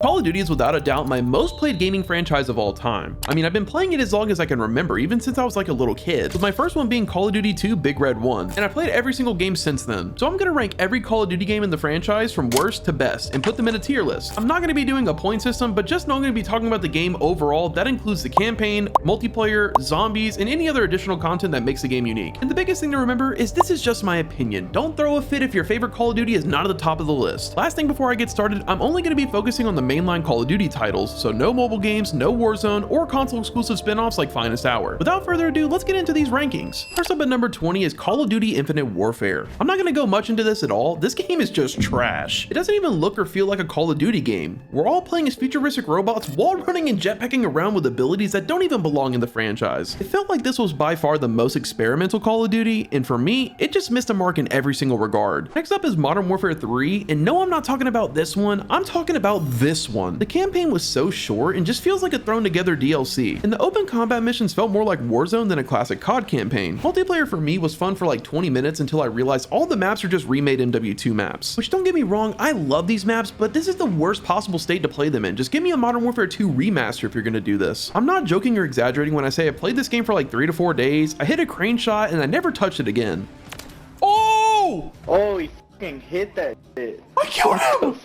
Call of Duty is without a doubt my most played gaming franchise of all time. I mean, I've been playing it as long as I can remember, even since I was like a little kid, with my first one being Call of Duty 2 Big Red 1, and I played every single game since then. So I'm gonna rank every Call of Duty game in the franchise from worst to best and put them in a tier list. I'm not gonna be doing a point system, but just know I'm gonna be talking about the game overall. That includes the campaign, multiplayer, zombies, and any other additional content that makes the game unique. And the biggest thing to remember is this is just my opinion. Don't throw a fit if your favorite Call of Duty is not at the top of the list. Last thing before I get started, I'm only gonna be focusing on the mainline Call of Duty titles, so no mobile games, no Warzone, or console exclusive spin-offs like Finest Hour. Without further ado, let's get into these rankings. First up at number 20 is Call of Duty Infinite Warfare. I'm not gonna go much into this at all. This game is just trash. It doesn't even look or feel like a Call of Duty game. We're all playing as futuristic robots wall running and jetpacking around with abilities that don't even belong in the franchise. It felt like this was by far the most experimental Call of Duty, and for me, it just missed a mark in every single regard. Next up is Modern Warfare 3, and no, I'm not talking about this one, I'm talking about this one. The campaign was so short and just feels like a thrown together DLC, and the open combat missions felt more like Warzone than a classic COD campaign. Multiplayer for me was fun for like 20 minutes until I realized all the maps are just remade MW2 maps, which don't get me wrong, I love these maps, but this is the worst possible state to play them in. Just give me a Modern Warfare 2 remaster if you're gonna do this. I'm not joking or exaggerating when I say I played this game for like 3 to 4 days, I hit a crane shot and I never touched it again. Oh! Oh, he fucking hit that shit. I killed him!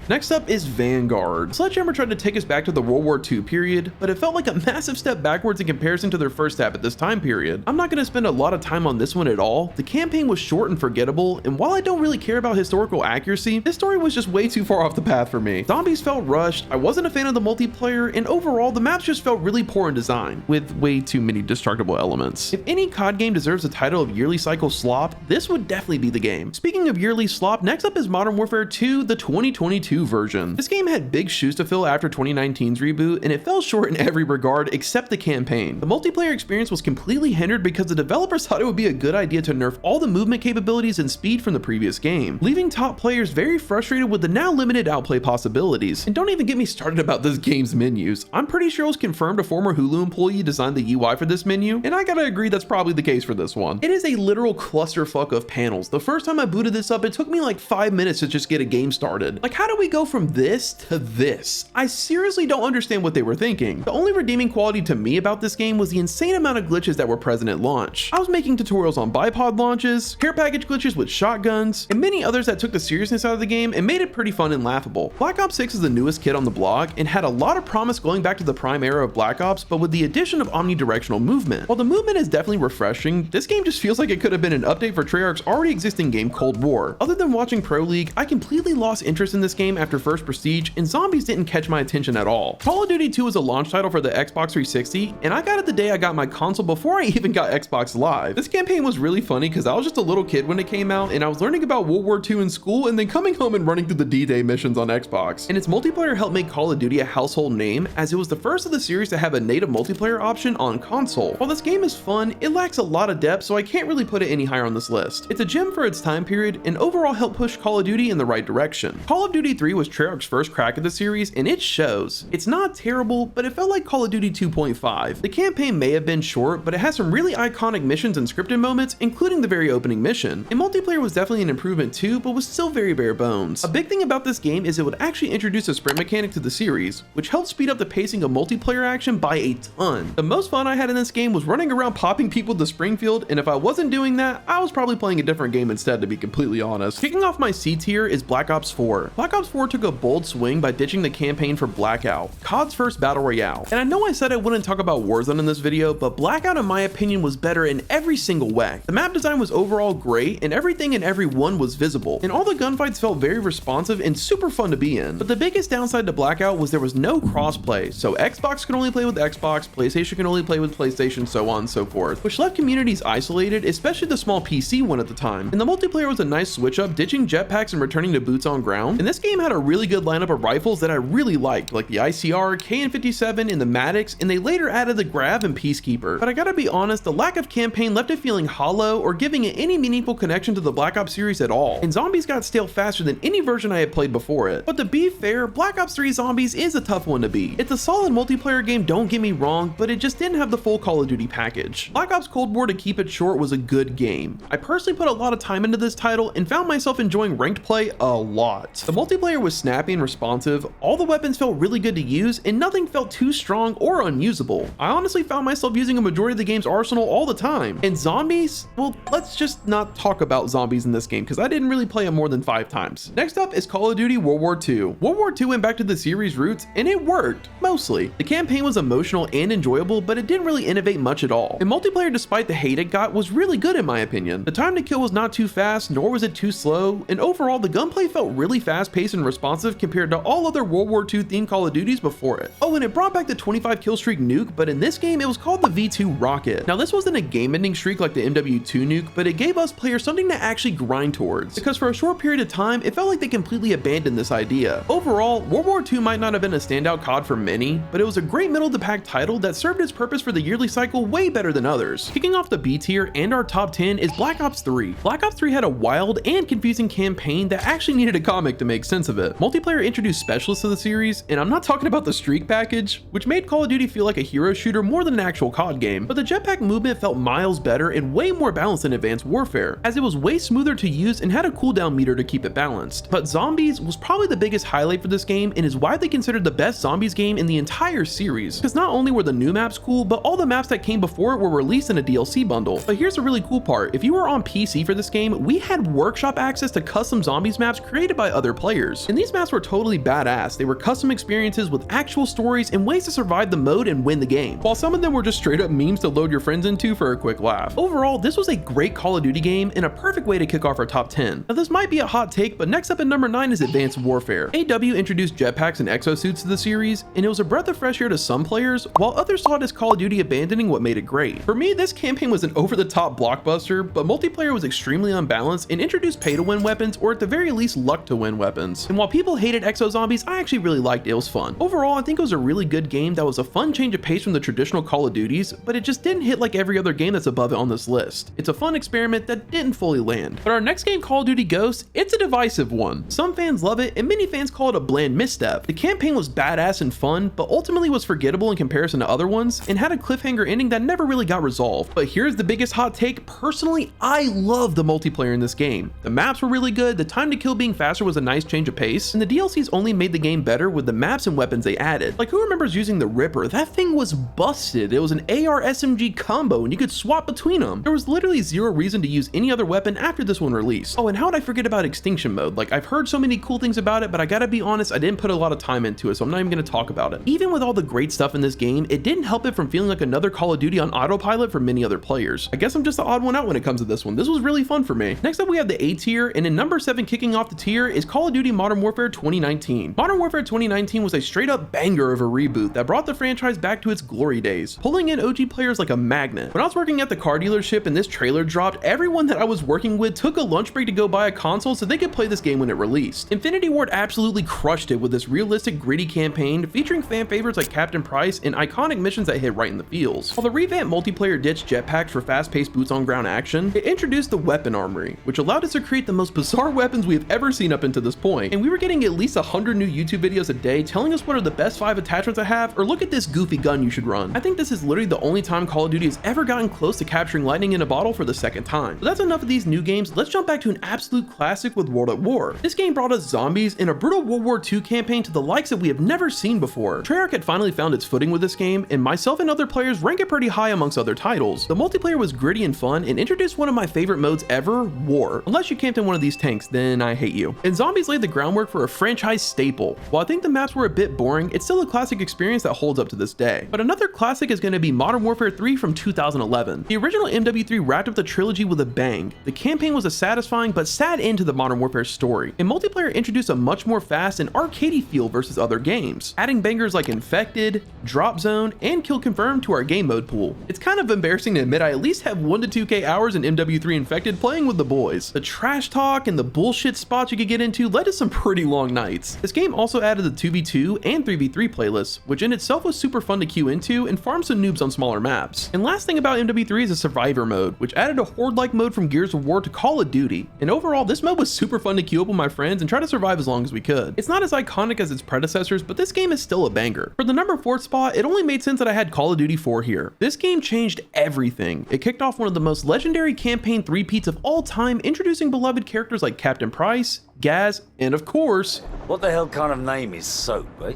Next up is Vanguard. Sledgehammer tried to take us back to the World War II period, but it felt like a massive step backwards in comparison to their first step at this time period. I'm not going to spend a lot of time on this one at all. The campaign was short and forgettable, and while I don't really care about historical accuracy, this story was just way too far off the path for me. Zombies felt rushed, I wasn't a fan of the multiplayer, and overall the maps just felt really poor in design, with way too many destructible elements. If any COD game deserves the title of yearly cycle slop, this would definitely be the game. Speaking of yearly slop, next up is Modern Warfare 2, the 2022 version. This game had big shoes to fill after 2019's reboot, and it fell short in every regard except the campaign. The multiplayer experience was completely hindered because the developers thought it would be a good idea to nerf all the movement capabilities and speed from the previous game, leaving top players very frustrated with the now limited outplay possibilities. And don't even get me started about this game's menus. I'm pretty sure it was confirmed a former Hulu employee designed the UI for this menu, and I gotta agree that's probably the case for this one. It is a literal clusterfuck of panels. The first time I booted this up, it took me like 5 minutes to just get a game started. Like, how do we go from this to this? I seriously don't understand what they were thinking. The only redeeming quality to me about this game was the insane amount of glitches that were present at launch. I was making tutorials on bipod launches, care package glitches with shotguns, and many others that took the seriousness out of the game and made it pretty fun and laughable. Black Ops 6 is the newest kid on the block and had a lot of promise going back to the prime era of Black Ops, but with the addition of omnidirectional movement. While the movement is definitely refreshing, this game just feels like it could have been an update for Treyarch's already existing game Cold War. Other than watching Pro League, I completely lost interest in this game after First Prestige, and zombies didn't catch my attention at all. Call of Duty 2 was a launch title for the Xbox 360, and I got it the day I got my console before I even got Xbox Live. This campaign was really funny because I was just a little kid when it came out, and I was learning about World War II in school and then coming home and running through the D-Day missions on Xbox. And its multiplayer helped make Call of Duty a household name, as it was the first of the series to have a native multiplayer option on console. While this game is fun, it lacks a lot of depth, so I can't really put it any higher on this list. It's a gem for its time period, and overall helped push Call of Duty in the right direction. Call of Duty 3 was Treyarch's first crack at the series, and it shows. It's not terrible, but it felt like Call of Duty 2.5. The campaign may have been short, but it has some really iconic missions and scripted moments, including the very opening mission. And multiplayer was definitely an improvement too, but was still very bare bones. A big thing about this game is it would actually introduce a sprint mechanic to the series, which helped speed up the pacing of multiplayer action by a ton. The most fun I had in this game was running around popping people to Springfield, and if I wasn't doing that, I was probably playing a different game instead, to be completely honest. Kicking off my C tier is Black Ops 4. Black Ops 4 took a bold swing by ditching the campaign for Blackout, COD's first battle royale. And I know I said I wouldn't talk about Warzone in this video, but Blackout in my opinion was better in every single way. The map design was overall great, and everything and everyone was visible, and all the gunfights felt very responsive and super fun to be in. But the biggest downside to Blackout was there was no crossplay, so Xbox could only play with Xbox, PlayStation could only play with PlayStation, so on and so forth, which left communities isolated, especially the small PC one at the time. And the multiplayer was a nice switch up, ditching jetpacks and returning to boots on ground. And this game had a really good lineup of rifles that I really liked, like the ICR, KN57, and the Maddox, and they later added the Grav and Peacekeeper. But I gotta be honest, the lack of campaign left it feeling hollow or giving it any meaningful connection to the Black Ops series at all, and zombies got stale faster than any version I had played before it. But to be fair, Black Ops 3 Zombies is a tough one to beat. It's a solid multiplayer game, don't get me wrong, but it just didn't have the full Call of Duty package. Black Ops Cold War, to keep it short, was a good game. I personally put a lot of time into this title and found myself enjoying ranked play a lot. The multiplayer multiplayer was snappy and responsive, all the weapons felt really good to use, and nothing felt too strong or unusable. I honestly found myself using a majority of the game's arsenal all the time. And zombies, well, let's just not talk about zombies in this game because I didn't really play it more than 5 times. Next up is Call of Duty World War II. World War II went back to the series roots, and it worked, mostly. The campaign was emotional and enjoyable, but it didn't really innovate much at all. And multiplayer, despite the hate it got, was really good in my opinion. The time to kill was not too fast, nor was it too slow, and overall the gunplay felt really fast-paced and responsive compared to all other World War II themed Call of Duties before it. Oh, and it brought back the 25 kill streak nuke, but in this game it was called the V2 Rocket. Now this wasn't a game-ending streak like the MW2 nuke, but it gave us players something to actually grind towards, because for a short period of time it felt like they completely abandoned this idea. Overall, World War II might not have been a standout COD for many, but it was a great middle-of-the-pack title that served its purpose for the yearly cycle way better than others. Kicking off the B tier and our top 10 is Black Ops 3. Black Ops 3 had a wild and confusing campaign that actually needed a comic to make sense of it. Multiplayer introduced specialists to the series, and I'm not talking about the streak package, which made Call of Duty feel like a hero shooter more than an actual COD game, but the jetpack movement felt miles better and way more balanced than Advanced Warfare, as it was way smoother to use and had a cooldown meter to keep it balanced. But Zombies was probably the biggest highlight for this game and is widely considered the best Zombies game in the entire series, because not only were the new maps cool, but all the maps that came before it were released in a DLC bundle. But here's the really cool part: if you were on PC for this game, we had workshop access to custom Zombies maps created by other players, and these maps were totally badass. They were custom experiences with actual stories and ways to survive the mode and win the game, while some of them were just straight up memes to load your friends into for a quick laugh. Overall, this was a great Call of Duty game and a perfect way to kick off our top 10. Now this might be a hot take, but next up at number 9 is Advanced Warfare. AW introduced jetpacks and exosuits to the series, and it was a breath of fresh air to some players, while others saw it as Call of Duty abandoning what made it great. For me, this campaign was an over-the-top blockbuster, but multiplayer was extremely unbalanced and introduced pay-to-win weapons, or at the very least luck-to-win weapons. And while people hated exo zombies, I actually really liked it. It was fun. Overall, I think it was a really good game that was a fun change of pace from the traditional Call of Duties, but it just didn't hit like every other game that's above it on this list. It's a fun experiment that didn't fully land. But our next game, Call of Duty Ghosts, it's a divisive one. Some fans love it, and many fans call it a bland misstep. The campaign was badass and fun, but ultimately was forgettable in comparison to other ones, and had a cliffhanger ending that never really got resolved. But here's the biggest hot take: personally, I love the multiplayer in this game. The maps were really good, the time to kill being faster was a nice change of pace, and the DLCs only made the game better with the maps and weapons they added. Like, who remembers using the Ripper? That thing was busted. It was an AR SMG combo, and you could swap between them. There was literally zero reason to use any other weapon after this one released. Oh, and how would I forget about Extinction Mode? Like, I've heard so many cool things about it, but I gotta be honest, I didn't put a lot of time into it, so I'm not even gonna talk about it. Even with all the great stuff in this game, it didn't help it from feeling like another Call of Duty on autopilot for many other players. I guess I'm just the odd one out when it comes to this one. This was really fun for me. Next up, we have the A tier, and in number 7 kicking off the tier is Call of Duty Modern Warfare 2019. Modern Warfare 2019 was a straight up banger of a reboot that brought the franchise back to its glory days, pulling in OG players like a magnet. When I was working at the car dealership and this trailer dropped, everyone that I was working with took a lunch break to go buy a console so they could play this game when it released. Infinity Ward absolutely crushed it with this realistic, gritty campaign featuring fan favorites like Captain Price and iconic missions that hit right in the feels. While the revamped multiplayer ditched jetpacks for fast-paced boots-on-ground action, it introduced the weapon armory, which allowed us to create the most bizarre weapons we have ever seen up until this point. And we were getting at least 100 new YouTube videos a day telling us what are the best 5 attachments I have, or look at this goofy gun you should run. I think this is literally the only time Call of Duty has ever gotten close to capturing lightning in a bottle for the second time. But that's enough of these new games. Let's jump back to an absolute classic with World at War. This game brought us zombies and a brutal World War II campaign to the likes that we have never seen before. Treyarch had finally found its footing with this game, and myself and other players rank it pretty high amongst other titles. The multiplayer was gritty and fun and introduced one of my favorite modes ever, War. Unless you camped in one of these tanks, then I hate you. And Zombies laid the groundwork for a franchise staple. While I think the maps were a bit boring, it's still a classic experience that holds up to this day. But another classic is going to be Modern Warfare 3 from 2011. The original MW3 wrapped up the trilogy with a bang. The campaign was a satisfying but sad end to the Modern Warfare story, and multiplayer introduced a much more fast and arcadey feel versus other games, adding bangers like Infected, Drop Zone, and Kill Confirmed to our game mode pool. It's kind of embarrassing to admit I at least have 1 to 2K hours in MW3 Infected playing with the boys. The trash talk and the bullshit spots you could get into led to some pretty long nights. This game also added the 2v2 and 3v3 playlists, which in itself was super fun to queue into and farm some noobs on smaller maps. And last thing about MW3 is the survivor mode, which added a horde-like mode from Gears of War to Call of Duty. And overall, this mode was super fun to queue up with my friends and try to survive as long as we could. It's not as iconic as its predecessors, but this game is still a banger. For the number 4 spot, it only made sense that I had Call of Duty 4 here. This game changed everything. It kicked off one of the most legendary campaign 3-peats of all time, introducing beloved characters like Captain Price, gas, and of course, What the hell kind of name is Soap, eh?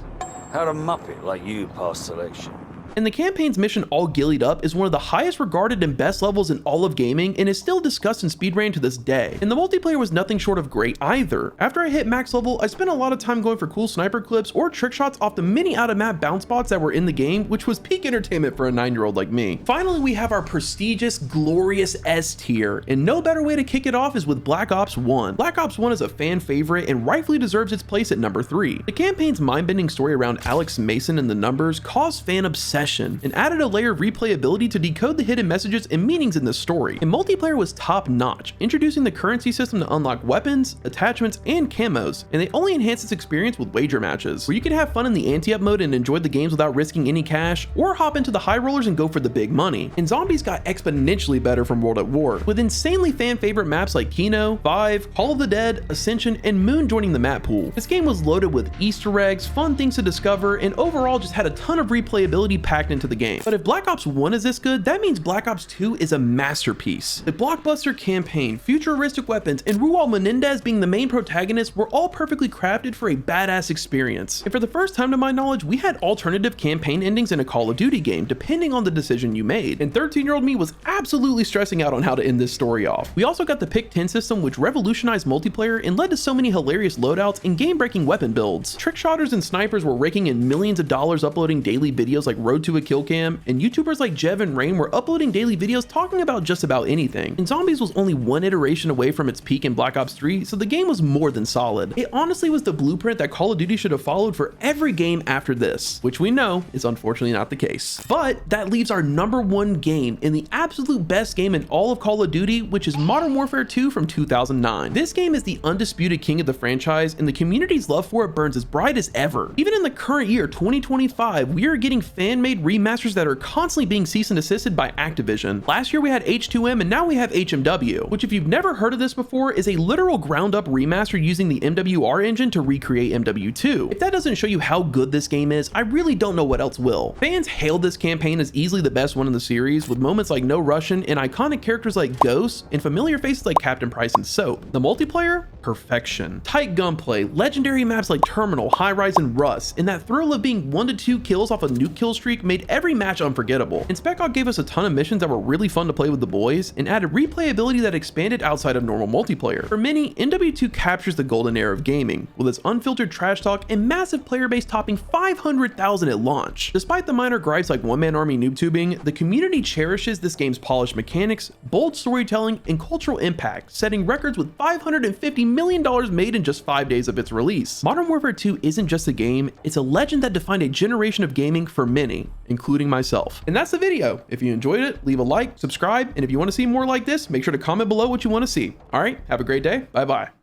How'd a muppet like you pass selection? and the campaign's mission All Gillied Up is one of the highest regarded and best levels in all of gaming and is still discussed in speedrun to this day. And the multiplayer was nothing short of great either. After I hit max level, I spent a lot of time going for cool sniper clips or trick shots off the many out of map bounce spots that were in the game, which was peak entertainment for a 9-year-old like me. Finally, we have our prestigious, glorious S tier, and no better way to kick it off is with Black Ops 1. Black Ops 1 is a fan favorite and rightfully deserves its place at number 3. The campaign's mind-bending story around Alex Mason and the numbers caused fan obsession and added a layer of replayability to decode the hidden messages and meanings in this story. And multiplayer was top-notch, introducing the currency system to unlock weapons, attachments, and camos, and they only enhanced its experience with wager matches, where you could have fun in the ante-up mode and enjoy the games without risking any cash, or hop into the high rollers and go for the big money. And zombies got exponentially better from World at War, with insanely fan-favorite maps like Kino, 5, Call of the Dead, Ascension, and Moon joining the map pool. This game was loaded with Easter eggs, fun things to discover, and overall just had a ton of replayability packed into the game. But if Black Ops 1 is this good, that means Black Ops 2 is a masterpiece. The blockbuster campaign, futuristic weapons, and Ruel Menendez being the main protagonist were all perfectly crafted for a badass experience. And for the first time to my knowledge, we had alternative campaign endings in a Call of Duty game, depending on the decision you made. And 13-year-old me was absolutely stressing out on how to end this story off. We also got the Pick 10 system, which revolutionized multiplayer and led to so many hilarious loadouts and game-breaking weapon builds. Trick shotters and snipers were raking in millions of dollars uploading daily videos like Road to a Kill Cam, and YouTubers like Jev and Rain were uploading daily videos talking about just about anything. And Zombies was only one iteration away from its peak in Black Ops 3, so the game was more than solid. It honestly was the blueprint that Call of Duty should have followed for every game after this, which we know is unfortunately not the case. But that leaves our number 1 game and the absolute best game in all of Call of Duty, which is Modern Warfare 2 from 2009. This game is the undisputed king of the franchise, and the community's love for it burns as bright as ever. Even in the current year, 2025, we are getting fan-made remasters that are constantly being cease and desisted by Activision. Last year we had H2M and now we have HMW, which if you've never heard of this before is a literal ground up remaster using the MWR engine to recreate MW2. If that doesn't show you how good this game is, I really don't know what else will. Fans hailed this campaign as easily the best one in the series, with moments like No Russian and iconic characters like Ghost and familiar faces like Captain Price and Soap. The multiplayer? Perfection. Tight gunplay, legendary maps like Terminal, High Rise, and Rust, and that thrill of being 1 to 2 kills off a nuke kill streak made every match unforgettable. And Spec Ops gave us a ton of missions that were really fun to play with the boys and added replayability that expanded outside of normal multiplayer. For many, MW2 captures the golden era of gaming, with its unfiltered trash talk and massive player base topping 500,000 at launch. Despite the minor gripes like one-man army noob tubing, the community cherishes this game's polished mechanics, bold storytelling, and cultural impact, setting records with $550 million made in just 5 days of its release. Modern Warfare 2 isn't just a game, it's a legend that defined a generation of gaming for many, including myself. And that's the video. If you enjoyed it, leave a like, subscribe, and if you want to see more like this, make sure to comment below what you want to see. All right, have a great day. Bye-bye.